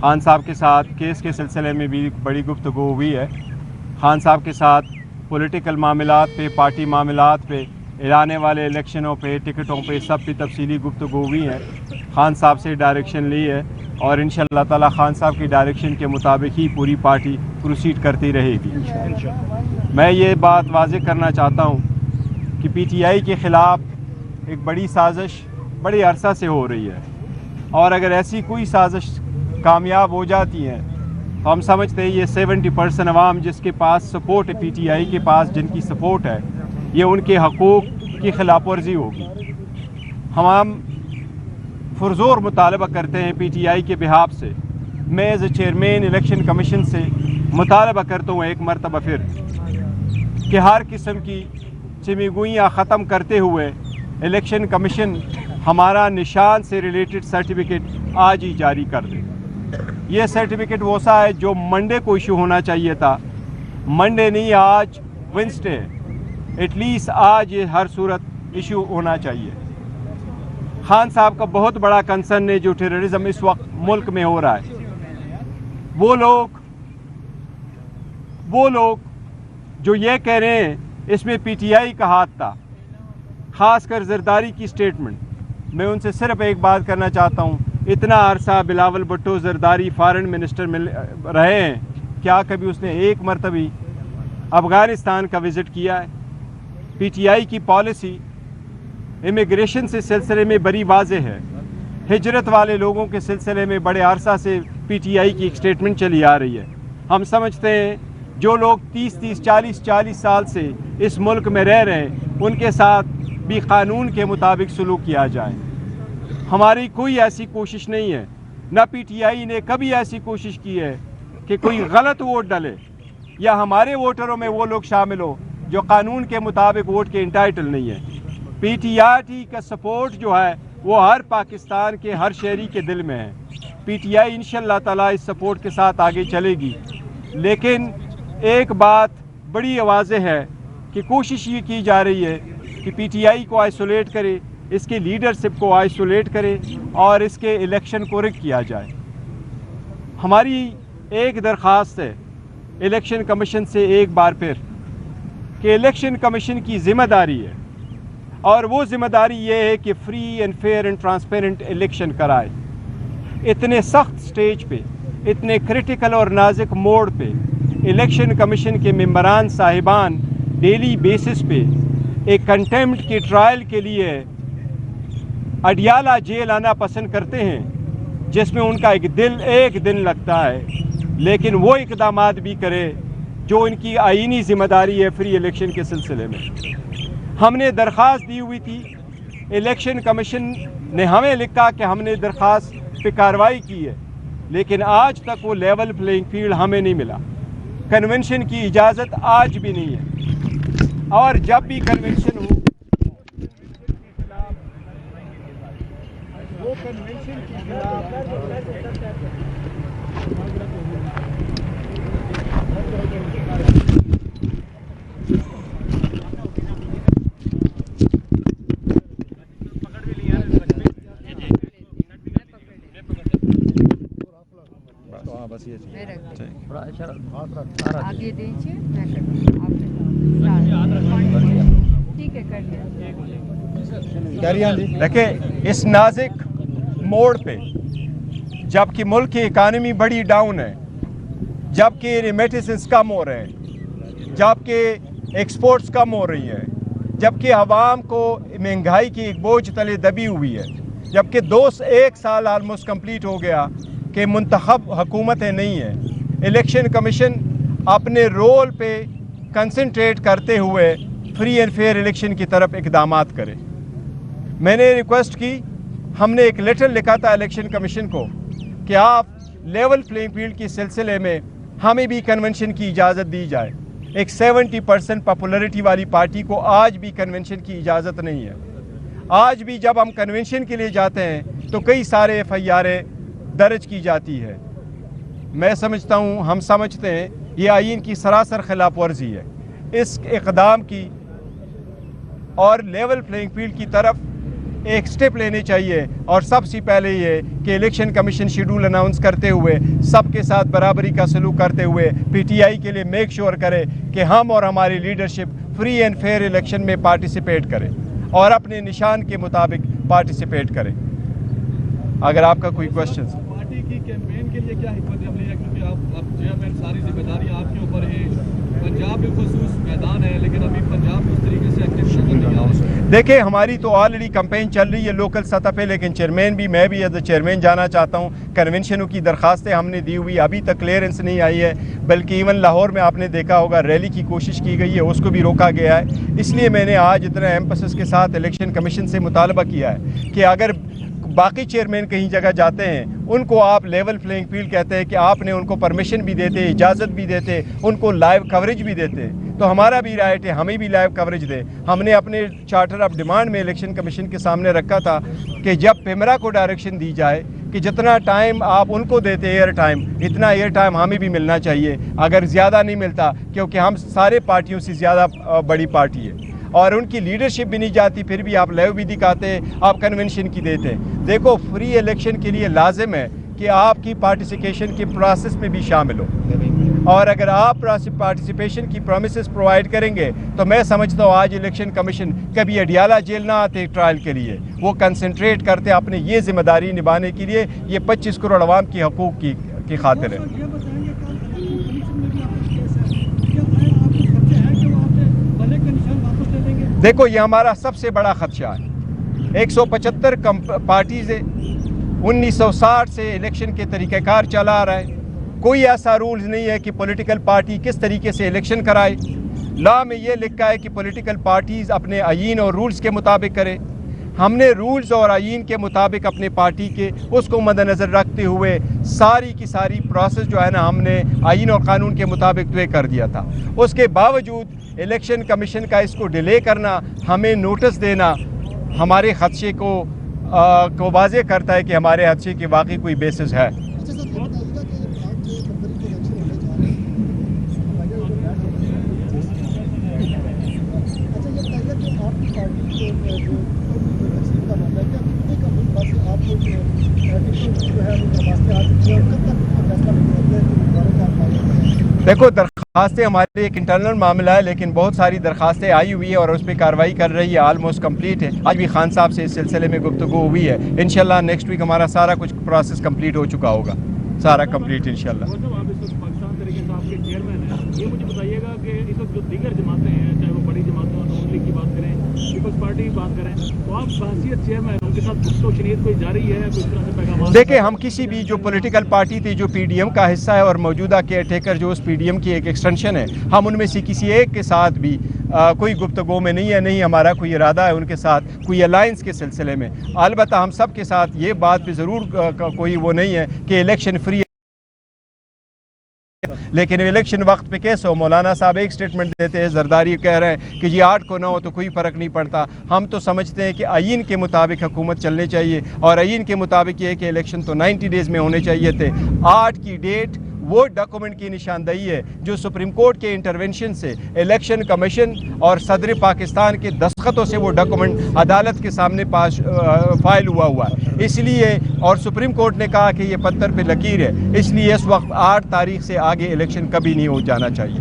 خان صاحب کے ساتھ کیس کے سلسلے میں بھی بڑی گفتگو ہوئی ہے. خان صاحب کے ساتھ پولیٹیکل معاملات پہ، پارٹی معاملات پہ، اعلانے والے الیکشنوں پہ، ٹکٹوں پہ، سب پہ تفصیلی گفتگو ہوئی ہے. خان صاحب سے ڈائریکشن لی ہے اور انشاءاللہ تعالی خان صاحب کی ڈائریکشن کے مطابق ہی پوری پارٹی پروسیڈ کرتی رہے گی. میں یہ بات واضح کرنا چاہتا ہوں کہ پی ٹی آئی کے خلاف ایک بڑی سازش بڑے عرصہ سے ہو رہی ہے، اور اگر ایسی کوئی سازش کامیاب ہو جاتی ہے تو ہم سمجھتے ہیں یہ 70% عوام جس کے پاس سپورٹ ہے، پی ٹی آئی کے پاس جن کی سپورٹ ہے، یہ ان کے حقوق کی خلاف ورزی ہوگی. ہم پرزور مطالبہ کرتے ہیں پی ٹی آئی کے بہاف سے. میں as a chairman election commission سے مطالبہ کرتا ہوں ایک مرتبہ پھر کہ ہر قسم کی چمی گوئیاں ختم کرتے ہوئے الیکشن کمیشن ہمارا نشان سے ریلیٹڈ سرٹیفکیٹ آج ہی جاری کر دے. یہ سرٹیفکیٹ ویسا ہے جو منڈے کو ایشو ہونا چاہیے تھا، منڈے نہیں، آج وینسڈے، ایٹ لیسٹ آج یہ ہر صورت ایشو ہونا چاہیے. خان صاحب کا بہت بڑا کنسرن ہے جو ٹیررزم اس وقت ملک میں ہو رہا ہے. وہ لوگ جو یہ کہہ رہے ہیں اس میں پی ٹی آئی کا ہاتھ تھا، خاص کر زرداری کی سٹیٹمنٹ. میں ان سے صرف ایک بات کرنا چاہتا ہوں، اتنا عرصہ بلاول بھٹو زرداری فارن منسٹر رہے ہیں، کیا کبھی اس نے ایک مرتبہ افغانستان کا وزٹ کیا ہے؟ پی ٹی آئی کی پالیسی امیگریشن سے سلسلے میں بڑی واضح ہے. ہجرت والے لوگوں کے سلسلے میں بڑے عرصہ سے پی ٹی آئی کی ایک سٹیٹمنٹ چلی آ رہی ہے. ہم سمجھتے ہیں جو لوگ 30-40 سال سے اس ملک میں رہ رہے ہیں ان کے ساتھ بھی قانون کے مطابق سلوک کیا جائے. ہماری کوئی ایسی کوشش نہیں ہے، نہ پی ٹی آئی نے کبھی ایسی کوشش کی ہے کہ کوئی غلط ووٹ ڈالے یا ہمارے ووٹروں میں وہ لوگ شامل ہو جو قانون کے مطابق ووٹ کے انٹائٹل نہیں ہے. پی ٹی آئی کا سپورٹ جو ہے وہ ہر پاکستان کے ہر شہری کے دل میں ہے. پی ٹی آئی انشاءاللہ تعالی اس سپورٹ کے ساتھ آگے چلے گی. لیکن ایک بات بڑی واضح ہے کہ کوشش یہ کی جا رہی ہے کہ پی ٹی آئی کو آئسولیٹ کرے، اس کے لیڈرشپ کو آئسولیٹ کرے اور اس کے الیکشن کو رک کیا جائے. ہماری ایک درخواست ہے الیکشن کمیشن سے ایک بار پھر کہ الیکشن کمیشن کی ذمہ داری ہے، اور وہ ذمہ داری یہ ہے کہ free and fair and transparent election کرائے. اتنے سخت سٹیج پہ، اتنے کریٹیکل اور نازک موڑ پہ الیکشن کمیشن کے ممبران صاحبان ڈیلی بیسس پہ ایک کنٹیمپٹ کی ٹرائل کے لیے اڈیالہ جیل آنا پسند کرتے ہیں، جس میں ان کا ایک دن لگتا ہے، لیکن وہ اقدامات بھی کرے جو ان کی آئینی ذمہ داری ہے فری الیکشن کے سلسلے میں. ہم نے درخواست دی ہوئی تھی، الیکشن کمیشن نے ہمیں لکھا کہ ہم نے درخواست پہ کارروائی کی ہے، لیکن آج تک وہ لیول پلینگ فیلڈ ہمیں نہیں ملا. کنونشن کی اجازت آج بھی نہیں ہے، اور جب بھی کنونشن ہو وہ کنونشن کی دیکھیں اس نازک موڑ پہ جبکہ ملک کی اکانومی بڑی ڈاؤن ہے، جبکہ ریمیٹنسز کم ہو رہے ہیں، جبکہ ایکسپورٹس کم ہو رہی ہے، جبکہ عوام کو مہنگائی کی ایک بوجھ تلے دبی ہوئی ہے، جبکہ ایک سال آلموسٹ کمپلیٹ ہو گیا کہ منتخب حکومتیں نہیں ہیں، الیکشن کمیشن اپنے رول پہ کنسنٹریٹ کرتے ہوئے فری اینڈ فیئر الیکشن کی طرف اقدامات کرے. میں نے ریکویسٹ کی، ہم نے ایک لیٹر لکھا تھا الیکشن کمیشن کو کہ آپ لیول پلینگ فیلڈ کے سلسلے میں ہمیں بھی کنونشن کی اجازت دی جائے. ایک 70% پاپولرٹی والی پارٹی کو آج بھی کنونشن کی اجازت نہیں ہے. آج بھی جب ہم کنونشن کے لیے جاتے ہیں تو کئی سارے ایف آئی آریں درج کی جاتی ہے. میں سمجھتا ہوں، ہم سمجھتے ہیں یہ آئین کی سراسر خلاف ورزی ہے. اس اقدام کی اور لیول پلینگ فیلڈ کی طرف ایک سٹیپ لینے چاہیے، اور سب سے پہلے یہ کہ الیکشن کمیشن شیڈول اناؤنس کرتے ہوئے سب کے ساتھ برابری کا سلوک کرتے ہوئے پی ٹی آئی کے لیے میک شور کرے کہ ہم اور ہماری leadership free and fair election میں پارٹیسپیٹ کرے اور اپنے نشان کے مطابق پارٹیسپیٹ کرے۔ اگر آپ کا کوئی کوشچن۔ پارٹی کی کیمپین کے لیے کیا حکمت عملی ہے، کیونکہ آپ چیئرمین ساری ذمہ داری آپ کے اوپر ہے، پنجاب بالخصوص میدان ہے، لیکن ابھی پنجاب اس طریقے سے ایکٹیو شکل نہیں آ رہا ہے۔ دیکھیں ہماری تو آلریڈی کمپین چل رہی ہے لوکل سطح پہ، لیکن چیئرمین بھی میں بھی ایز اے چیئرمین جانا چاہتا ہوں۔ کنونشنوں کی درخواستیں ہم نے دی ہوئی، ابھی تک کلیئرنس نہیں آئی ہے، بلکہ ایون لاہور میں آپ نے دیکھا ہوگا ریلی کی کوشش کی گئی ہے، اس کو بھی روکا گیا ہے۔ اس لیے میں نے آج اتنا ایمپسس کے ساتھ الیکشن کمیشن سے مطالبہ کیا ہے کہ اگر باقی چیئرمین کہیں جگہ جاتے ہیں ان کو آپ لیول پلینگ فیلڈ کہتے ہیں کہ آپ نے ان کو پرمیشن بھی دیتے، اجازت بھی دیتے، ان کو لائیو کوریج بھی دیتے، تو ہمارا بھی رائٹ ہے ہمیں بھی لائیو کوریج دے۔ ہم نے اپنے چارٹر آف ڈیمانڈ میں الیکشن کمیشن کے سامنے رکھا تھا کہ جب پیمرا کو ڈائریکشن دی جائے کہ جتنا ٹائم آپ ان کو دیتے ایئر ٹائم، اتنا ایئر ٹائم ہمیں بھی ملنا چاہیے، اگر زیادہ نہیں ملتا، کیونکہ ہم سارے پارٹیوں سے زیادہ بڑی پارٹی ہے اور ان کی لیڈرشپ بھی نہیں جاتی، پھر بھی آپ لیو بھی دکھاتے، آپ کنونشن کی دیتے۔ دیکھو فری الیکشن کے لیے لازم ہے کہ آپ کی پارٹیسپیشن کے پروسیس میں بھی شامل ہو، اور اگر آپ پارٹیسپیشن کی پرومسز پرووائڈ کریں گے تو میں سمجھتا ہوں آج الیکشن کمیشن کبھی اڈیالہ جیل نہ آتے ٹرائل کے لیے، وہ کنسنٹریٹ کرتے اپنے یہ ذمہ داری نبھانے کے لیے، یہ 25 کروڑ عوام کی حقوق کی خاطر ہے۔ دیکھو یہ ہمارا سب سے بڑا خدشہ ہے، 175 پارٹیز ہے، 1960 سے الیکشن کے طریقہ کار چلا آ رہا ہے، کوئی ایسا رولز نہیں ہے کہ پولیٹیکل پارٹی کس طریقے سے الیکشن کرائے۔ لا میں یہ لکھا ہے کہ پولیٹیکل پارٹیز اپنے آئین اور رولز کے مطابق کرے۔ ہم نے رولز اور آئین کے مطابق اپنے پارٹی کے اس کو مد نظر رکھتے ہوئے ساری کی ساری پروسیس جو ہے نا ہم نے آئین اور قانون کے مطابق طے کر دیا تھا۔ اس کے باوجود الیکشن کمیشن کا اس کو ڈیلے کرنا، ہمیں نوٹس دینا، ہمارے خدشے کو واضح کرتا ہے کہ ہمارے خدشے کی واقعی کوئی بیسس ہے۔ دیکھو درخواستیں ہمارے ایک انٹرنل معاملہ ہے، لیکن بہت ساری درخواستیں آئی ہوئی ہے اور اس پہ کارروائی کر رہی ہے، آلموسٹ کمپلیٹ ہے۔ آج بھی خان صاحب سے اس سلسلے میں گفتگو ہوئی ہے، انشاءاللہ نیکسٹ ویک ہمارا سارا کچھ پروسیس کمپلیٹ ہو چکا ہوگا، سارا کمپلیٹ انشاءاللہ۔ آپ اس وقت پاکستان تحریک انصاف کے چیئرمین ہیں، یہ مجھے بتائیے گا کہ اس وقت جو دیگر جماعتیں ہیں، چاہے وہ بڑی جماعتیں ہوں، نون لیگ کی بات کریں، پیپلز پارٹی کی بات کریں، تو آپ بحیثیت چیئرمین ان کے ساتھ گفت و شنید کوئی جاری ہے، کچھ طرح سے پیغامات؟ دیکھیں ہم کسی بھی جو پولیٹیکل پارٹی تھی جو پی ڈی ایم کا حصہ ہے اور موجودہ کیئر ٹیکر جو اس پی ڈی ایم کی ایک ایکسٹینشن ہے، ہم ان میں سے کسی ایک کے ساتھ بھی کوئی گفتگو میں نہیں ہے، نہیں ہمارا کوئی ارادہ ہے ان کے ساتھ کوئی الائنس کے سلسلے میں۔ البتہ ہم سب کے ساتھ یہ بات پہ ضرور کوئی وہ نہیں ہے کہ الیکشن فری، لیکن الیکشن وقت پہ کیسے ہو؟ مولانا صاحب ایک سٹیٹمنٹ دیتے ہیں، زرداری کہہ رہے ہیں کہ جی 8 کو نہ ہو تو کوئی فرق نہیں پڑتا۔ ہم تو سمجھتے ہیں کہ آئین کے مطابق حکومت چلنے چاہیے، اور آئین کے مطابق یہ ہے کہ الیکشن تو 90 ڈیز میں ہونے چاہیے تھے۔ 8 کی ڈیٹ وہ ڈاکومنٹ کی نشاندہی ہے جو سپریم کورٹ کے انٹرونشن سے الیکشن کمیشن اور صدر پاکستان کے دستخطوں سے وہ ڈاکومنٹ عدالت کے سامنے فائل ہوا ہے۔ اس لیے اور سپریم کورٹ نے کہا کہ یہ پتھر پہ لکیر ہے، اس لیے اس وقت 8 تاریخ سے آگے الیکشن کبھی نہیں ہو جانا چاہیے۔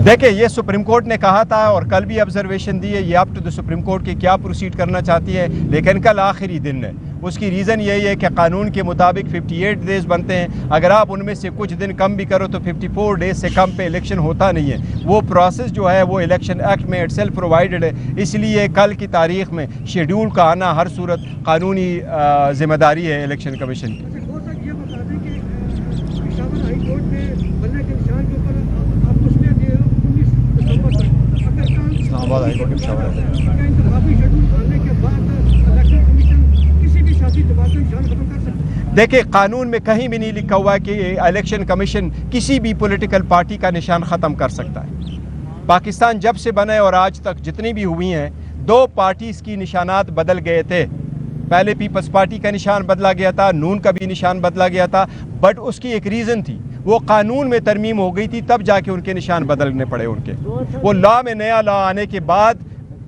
دیکھیں یہ سپریم کورٹ نے کہا تھا اور کل بھی آبزرویشن دی ہے، یہ up to the Supreme Court کے کیا پروسیڈ کرنا چاہتی ہے، لیکن کل آخری دن ہے۔ اس کی ریزن یہی ہے کہ قانون کے مطابق 58 ڈیز بنتے ہیں، اگر آپ ان میں سے کچھ دن کم بھی کرو تو 54 ڈیز سے کم پہ الیکشن ہوتا نہیں ہے۔ وہ پروسیس جو ہے وہ الیکشن ایکٹ میں اٹ سیلف پرووائڈڈ ہے، اس لیے کل کی تاریخ میں شیڈول کا آنا ہر صورت قانونی ذمہ داری ہے الیکشن کمیشن کی۔ اسلام آباد ہائی کورٹ کے پشاور ہے۔ دیکھیں قانون میں کہیں بھی نہیں لکھا ہوا ہے کہ الیکشن کمیشن کسی بھی پولیٹیکل پارٹی کا نشان ختم کر سکتا ہے۔ پاکستان جب سے بنا ہے اور آج تک جتنی بھی ہوئی ہیں دو پارٹیز کی نشانات بدل گئے تھے. پہلے پیپلز پارٹی کا نشان بدلا گیا تھا, نون کا بھی نشان بدلا گیا تھا, بٹ اس کی ایک ریزن تھی, وہ قانون میں ترمیم ہو گئی تھی, تب جا کے ان کے نشان بدلنے پڑے ان کے. وہ لا میں نیا لا آنے کے بعد,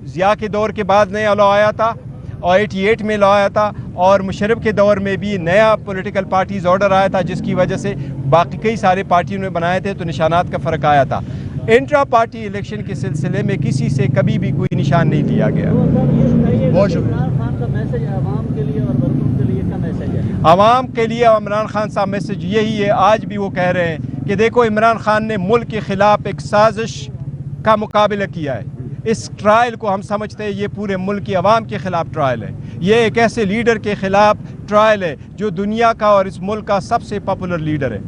ضیاء کے دور کے بعد نیا لا آیا تھا, اور 88 میں لا آیا تھا, اور مشرف کے دور میں بھی نیا پولیٹیکل پارٹیز آرڈر آیا تھا, جس کی وجہ سے باقی کئی سارے پارٹیوں نے بنائے تھے, تو نشانات کا فرق آیا تھا. انٹرا پارٹی الیکشن کے سلسلے میں کسی سے کبھی بھی کوئی نشان نہیں لیا گیا. بہت شکریہ. عمران خان کا میسج عوام کے لیے اور ورکروں کے لیے کیا میسج ہے؟ عوام کے لیے عمران خان صاحب میسج یہی ہے, آج بھی وہ کہہ رہے ہیں کہ دیکھو عمران خان نے ملک کے خلاف ایک سازش کا مقابلہ کیا ہے. اس ٹرائل کو ہم سمجھتے ہیں یہ پورے ملک کی عوام کے خلاف ٹرائل ہے. یہ ایک ایسے لیڈر کے خلاف ٹرائل ہے جو دنیا کا اور اس ملک کا سب سے پاپولر لیڈر ہے.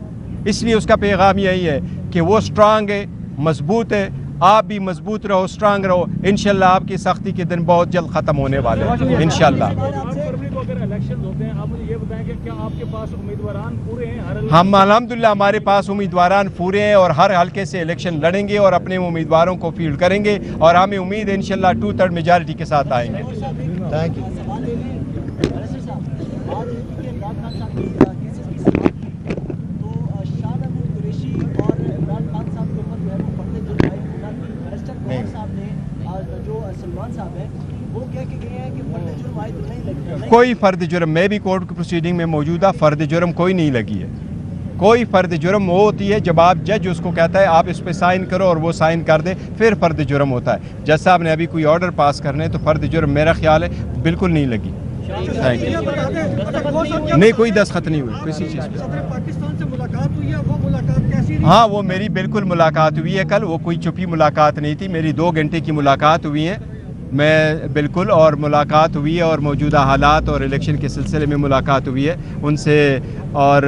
اس لیے اس کا پیغام یہی ہے کہ وہ سٹرانگ ہے, مضبوط ہے, آپ بھی مضبوط رہو, سٹرانگ رہو. انشاءاللہ آپ کی سختی کے دن بہت جلد ختم ہونے والے ہیں انشاءاللہ. اگر الیکشن ہوتے ہیں آپ مجھے یہ بتائیں کہ کیا آپ کے پاس امیدواران پورے ہیں؟ ہم الحمدللہ ہمارے پاس امیدواران پورے ہیں, اور ہر حلقے سے الیکشن لڑیں گے اور اپنے امیدواروں کو فیلڈ کریں گے, اور ہمیں امید ہے انشاءاللہ 2/3 میجارٹی کے ساتھ آئیں گے. Thank you. کوئی فرد جرم, میں بھی کورٹ کی پروسیڈنگ میں موجودہ, فرد جرم کوئی نہیں لگی ہے. کوئی فرد جرم وہ ہوتی ہے جب آپ جج اس کو کہتا ہے آپ اس پہ سائن کرو اور وہ سائن کر دے, پھر فرد جرم ہوتا ہے. جج صاحب نے ابھی کوئی آرڈر پاس کرنے, تو فرد جرم میرا خیال ہے بالکل نہیں لگی. Thank you. نہیں, کوئی دستخط نہیں ہوئی کسی چیز پہ. پاکستان سے ملاقات ہوئی ہے, وہ ملاقات کیسی رہی؟ ہاں, وہ میری بالکل ملاقات ہوئی ہے کل. وہ کوئی چھپی ملاقات نہیں تھی, میری 2 گھنٹے کی ملاقات ہوئی ہے میں بالکل, اور ملاقات ہوئی ہے, اور موجودہ حالات اور الیکشن کے سلسلے میں ملاقات ہوئی ہے ان سے. اور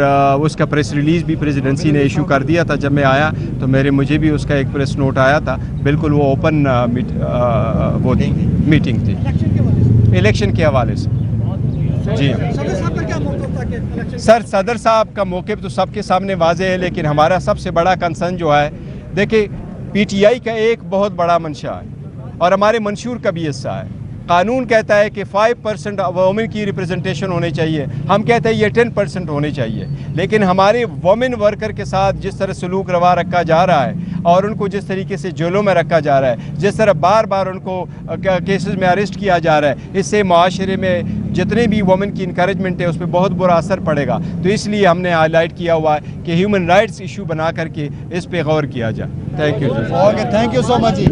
اس کا پریس ریلیز بھی پریزیڈنسی نے ایشو کر دیا تھا جب میں آیا, تو مجھے بھی اس کا ایک پریس نوٹ آیا تھا. بالکل وہ اوپن وہ میٹنگ تھی الیکشن کے حوالے سے. جی سر, صدر صاحب کا موقف تو سب کے سامنے واضح ہے, لیکن ہمارا سب سے بڑا کنسرن جو ہے, دیکھیں پی ٹی آئی کا ایک بہت بڑا منشا ہے, اور ہمارے منشور کا بھی حصہ ہے. قانون کہتا ہے کہ 5% وومن کی ریپرزنٹیشن ہونی چاہیے, ہم کہتے ہیں یہ 10% ہونی چاہیے. لیکن ہمارے وومن ورکر کے ساتھ جس طرح سلوک روا رکھا جا رہا ہے, اور ان کو جس طریقے سے جیلوں میں رکھا جا رہا ہے, جس طرح بار بار ان کو کیسز میں اریسٹ کیا جا رہا ہے, اس سے معاشرے میں جتنے بھی وومن کی انکریجمنٹ ہے اس پہ بہت برا اثر پڑے گا. تو اس لیے ہم نے ہائی لائٹ کیا ہوا ہے کہ ہیومن رائٹس ایشو بنا کر کے اس پہ غور کیا جائے. Thank you. Okay, thank you so much G.